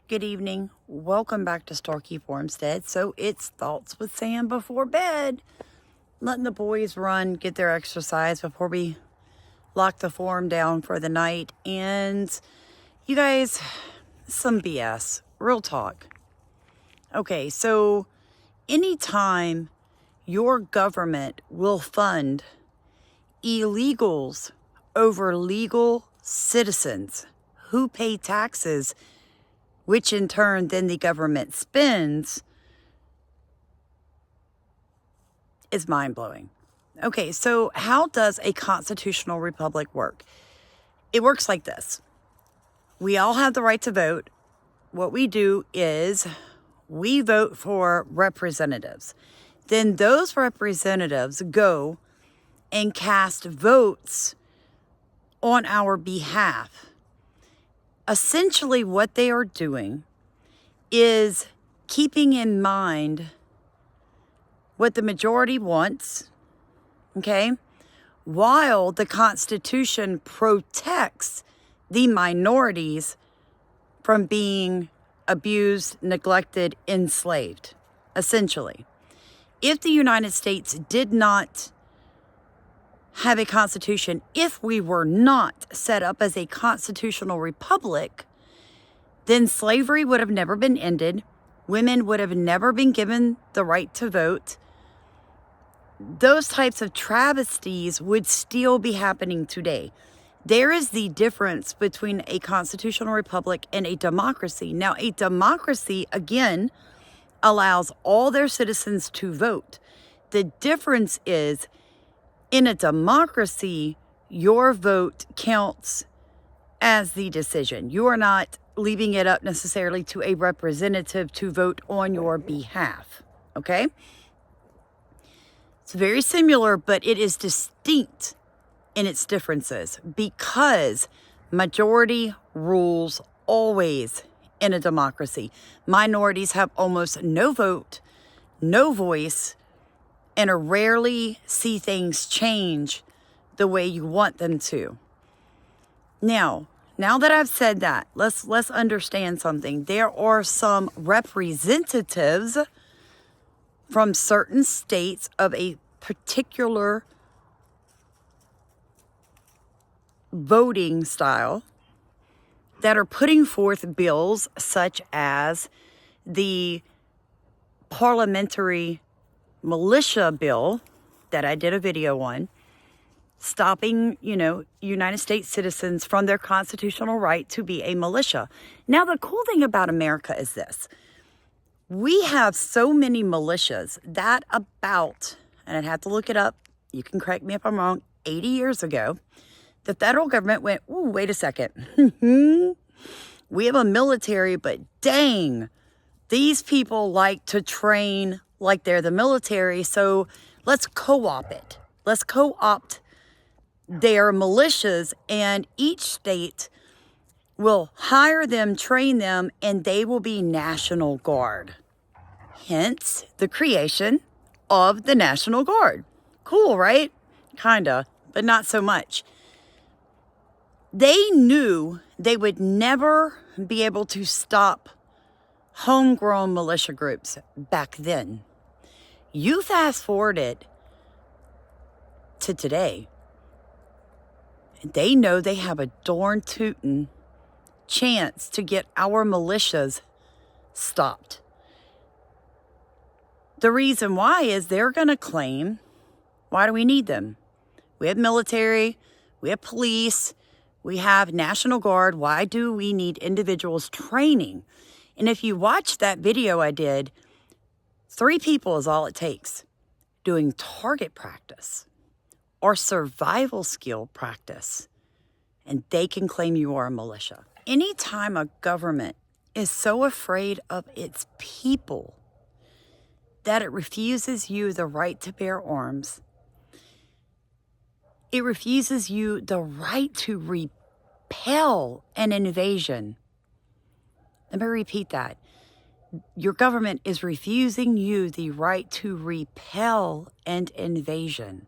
Good evening. Welcome back to Starkey Farmstead. So it's Thoughts with Sam before bed. Letting the boys run, get their exercise before we lock the farm down for the night. And you guys, some BS. Real talk. Okay, so anytime your government will fund illegals over legal citizens who pay taxes, which in turn then the government spends, is mind-blowing. Okay, so how does a constitutional republic work? It works like this. We all have the right to vote. What we do is we vote for representatives. Then those representatives go and cast votes on our behalf. Essentially, what they are doing is keeping in mind what the majority wants, okay, while the Constitution protects the minorities from being abused, neglected, enslaved, essentially. If the United States did not have a constitution, if we were not set up as a constitutional republic, then slavery would have never been ended. Women would have never been given the right to vote. Those types of travesties would still be happening today. There is the difference between a constitutional republic and a democracy. Now, a democracy, again, allows all their citizens to vote. The difference is, in a democracy, your vote counts as the decision. You are not leaving it up necessarily to a representative to vote on your behalf, okay? It's very similar, but it is distinct in its differences because majority rules always in a democracy. Minorities have almost no vote, no voice, and rarely see things change the way you want them to. Now that I've said that, let's understand something. There are some representatives from certain states of a particular voting style that are putting forth bills such as the parliamentary militia bill that I did a video on, stopping, United States citizens from their constitutional right to be a militia. Now, the cool thing about America is this. We have so many militias that about, and I'd have to look it up, you can correct me if I'm wrong, 80 years ago, the federal government went, ooh, wait a second. We have a military, but dang, these people like to train like they're the military, so let's co-op it. Let's co-opt their militias, and each state will hire them, train them, and they will be National Guard. Hence, the creation of the National Guard. Cool, right? Kinda, but not so much. They knew they would never be able to stop homegrown militia groups back then. You fast forward it to today, they know they have a darn tootin' chance to get our militias stopped. The reason why is they're going to claim, why do we need them? We have military, we have police, we have National Guard. Why do we need individuals training? And if you watch that video I did, 3 people is all it takes doing target practice or survival skill practice, and they can claim you are a militia. Anytime a government is so afraid of its people that it refuses you the right to bear arms, it refuses you the right to repel an invasion. Let me repeat that. Your government is refusing you the right to repel an invasion.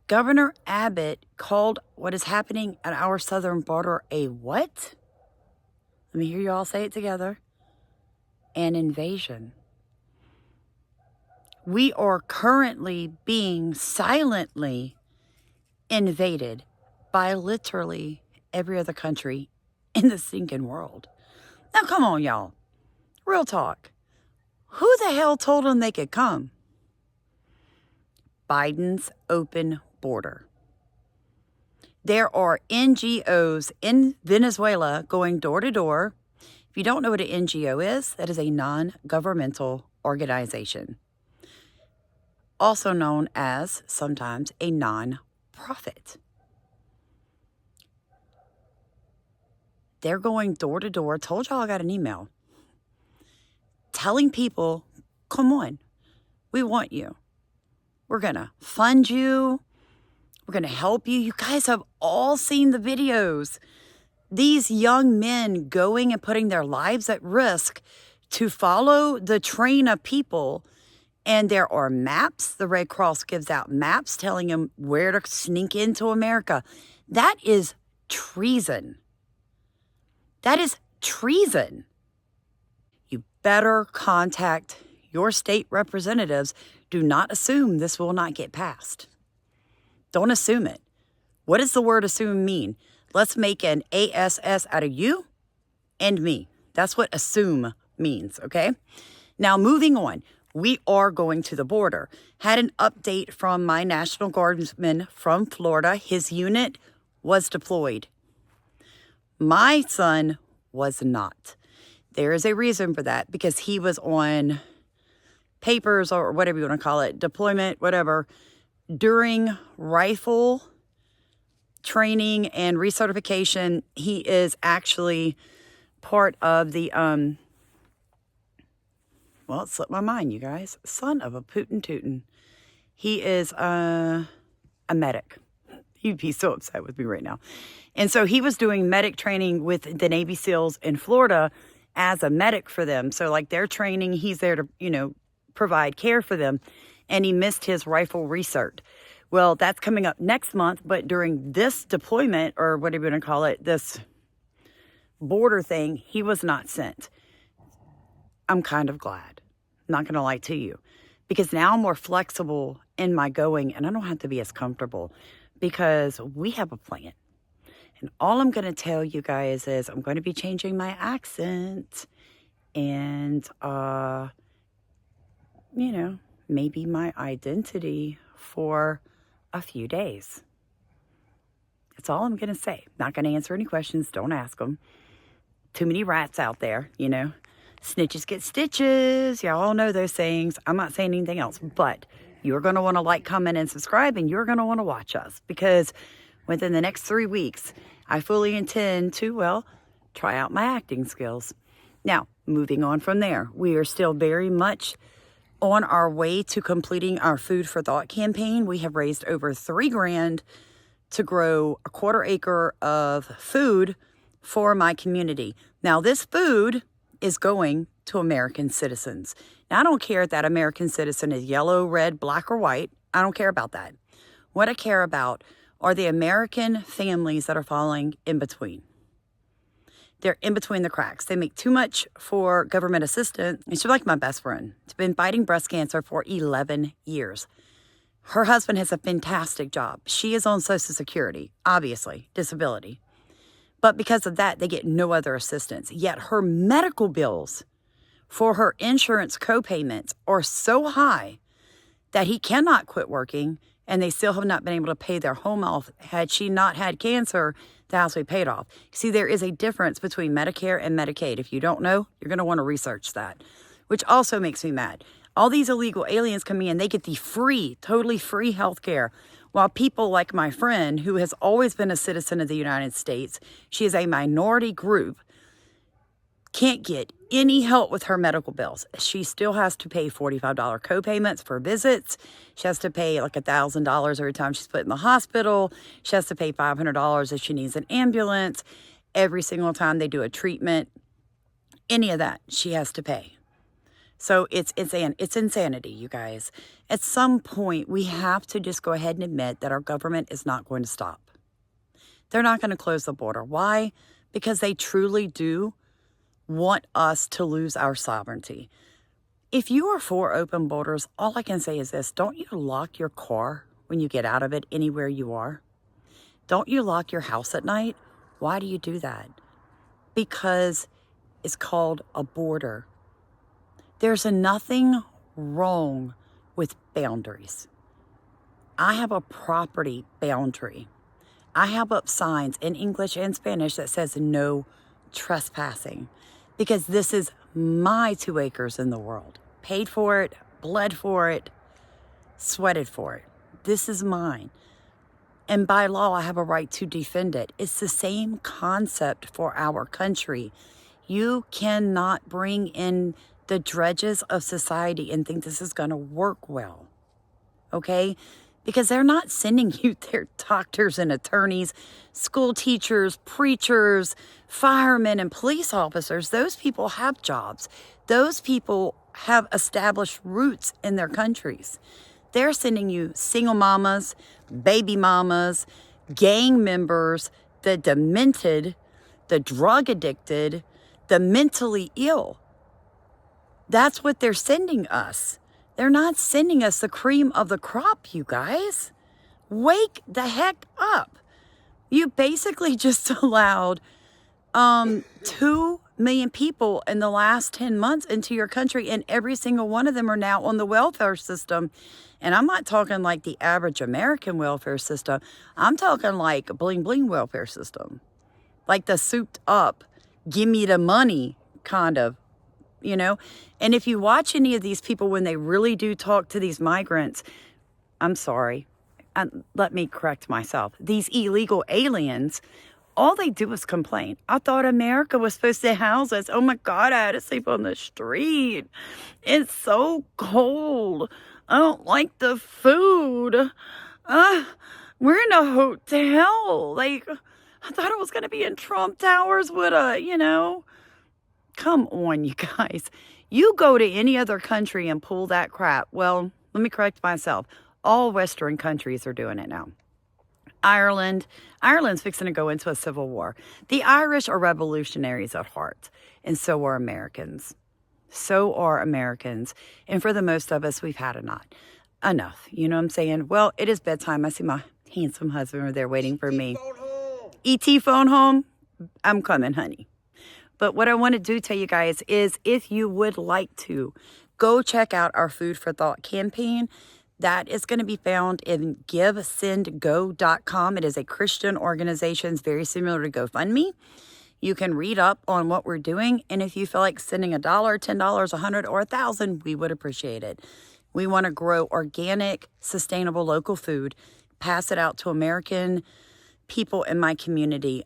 Governor Abbott called what is happening at our southern border a what? Let me hear you all say it together. An invasion. We are currently being silently invaded by literally every other country in the stinking world. Now, come on, y'all. Real talk. Who the hell told them they could come? Biden's open border. There are NGOs in Venezuela going door to door. If you don't know what an NGO is, that is a non-governmental organization, also known as sometimes a non-profit. They're going door to door. Told y'all I got an email telling people, come on, we want you. We're going to fund you. We're going to help you. You guys have all seen the videos. These young men going and putting their lives at risk to follow the train of people. And there are maps. The Red Cross gives out maps telling them where to sneak into America. That is treason. That is treason. You better contact your state representatives. Do not assume this will not get passed. Don't assume it. What does the word assume mean? Let's make an ASS out of you and me. That's what assume means, okay? Now, moving on. We are going to the border. Had an update from my National Guardsman from Florida. His unit was deployed. My son was not. There is a reason for that, because he was on papers or whatever you want to call it, deployment, whatever, during rifle training and recertification. He is actually part of the, well, it slipped my mind, you guys. Son of a Putin Tootin. He is a medic. He'd be so upset with me right now. And so he was doing medic training with the Navy SEALs in Florida as a medic for them. So like their training, he's there to, provide care for them. And he missed his rifle recert. Well, that's coming up next month. But during this deployment, or whatever you want to call it, this border thing, he was not sent. I'm kind of glad. Not going to lie to you. Because now I'm more flexible in my going, and I don't have to be as comfortable because we have a plan. And all I'm going to tell you guys is I'm going to be changing my accent and, maybe my identity for a few days. That's all I'm going to say. Not going to answer any questions. Don't ask them. Too many rats out there, Snitches get stitches. Y'all all know those sayings. I'm not saying anything else, but you're going to want to like, comment, and subscribe, and you're going to want to watch us because within the next 3 weeks, I fully intend to, try out my acting skills. Now, moving on from there, we are still very much on our way to completing our Food for Thought campaign. We have raised over $3 grand to grow a 1/4 acre of food for my community. Now, this food is going to American citizens. Now, I don't care if that American citizen is yellow, red, black, or white. I don't care about that. What I care about are the American families that are falling in between. They're in between the cracks. They make too much for government assistance. And she's like my best friend. She's been fighting breast cancer for 11 years. Her husband has a fantastic job. She is on Social Security, obviously, disability. But because of that, they get no other assistance. Yet her medical bills for her insurance co-payments are so high that he cannot quit working, and they still have not been able to pay their home off. Had she not had cancer, the house would be paid off. See, there is a difference between Medicare and Medicaid. If you don't know, you're going to want to research that, which also makes me mad. All these illegal aliens come in, they get the free, totally free health care, while people like my friend, who has always been a citizen of the United States, she is a minority group, can't get any help with her medical bills. She still has to pay $45 co-payments for visits. She has to pay like $1,000 every time she's put in the hospital. She has to pay $500 if she needs an ambulance. Every single time they do a treatment, any of that, she has to pay. So it's insanity, you guys. At some point, we have to just go ahead and admit that our government is not going to stop. They're not going to close the border. Why? Because they truly do want us to lose our sovereignty. If you are for open borders, all I can say is this: don't you lock your car when you get out of it anywhere you are? Don't you lock your house at night? Why do you do that? Because it's called a border. There's nothing wrong with boundaries. I have a property boundary. I have up signs in English and Spanish that says no trespassing, because this is my 2 acres in the world. Paid for it, bled for it, sweated for it. This is mine. And by law, I have a right to defend it. It's the same concept for our country. You cannot bring in the dredges of society and think this is going to work well, okay? Because they're not sending you their doctors and attorneys, school teachers, preachers, firemen, and police officers. Those people have jobs. Those people have established roots in their countries. They're sending you single mamas, baby mamas, gang members, the demented, the drug addicted, the mentally ill. That's what they're sending us. They're not sending us the cream of the crop, you guys. Wake the heck up. You basically just allowed 2 million people in the last 10 months into your country, and every single one of them are now on the welfare system. And I'm not talking like the average American welfare system. I'm talking like bling bling welfare system. Like the souped up, give me the money kind of, you know. And if you watch any of these people when they really do talk to these migrants, I'm sorry, let me correct myself. These illegal aliens, all they do is complain. I thought America was supposed to house us. Oh my God, I had to sleep on the street. It's so cold. I don't like the food. We're in a hotel. Like, I thought it was going to be in Trump Towers with a, you know. Come on, you guys. You go to any other country and pull that crap. Well, let me correct myself. All Western countries are doing it now. Ireland's fixing to go into a civil war. The Irish are revolutionaries at heart, and so are Americans. So are Americans. And for the most of us, we've had enough. You know what I'm saying? Well, it is bedtime. I see my handsome husband over there waiting for me. ET phone home. I'm coming, honey. But what I want to do tell you guys is, if you would like to, go check out our Food for Thought campaign. That is going to be found in GiveSendGo.com. It is a Christian organization. It's very similar to GoFundMe. You can read up on what we're doing. And if you feel like sending $1, $10, $100, or $1,000, we would appreciate it. We want to grow organic, sustainable, local food, pass it out to American people in my community.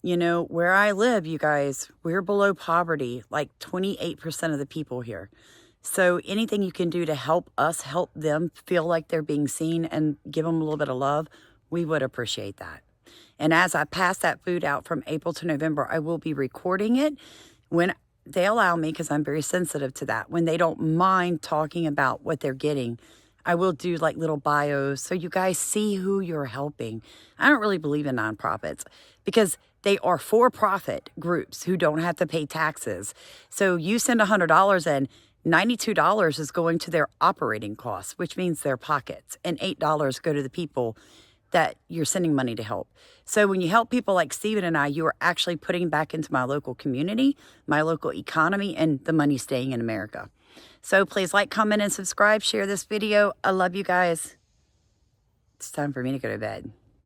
You know, where I live, you guys, we're below poverty, like 28% of the people here. So anything you can do to help us help them feel like they're being seen and give them a little bit of love, we would appreciate that. And as I pass that food out from April to November, I will be recording it when they allow me, because I'm very sensitive to that. When they don't mind talking about what they're getting, I will do like little bios so you guys see who you're helping. I don't really believe in nonprofits because they are for-profit groups who don't have to pay taxes. So you send $100 and $92 is going to their operating costs, which means their pockets, and $8 go to the people that you're sending money to help. So when you help people like Stephen and I, you are actually putting back into my local community, my local economy, and the money staying in America. So please like, comment, and subscribe. Share this video. I love you guys. It's time for me to go to bed.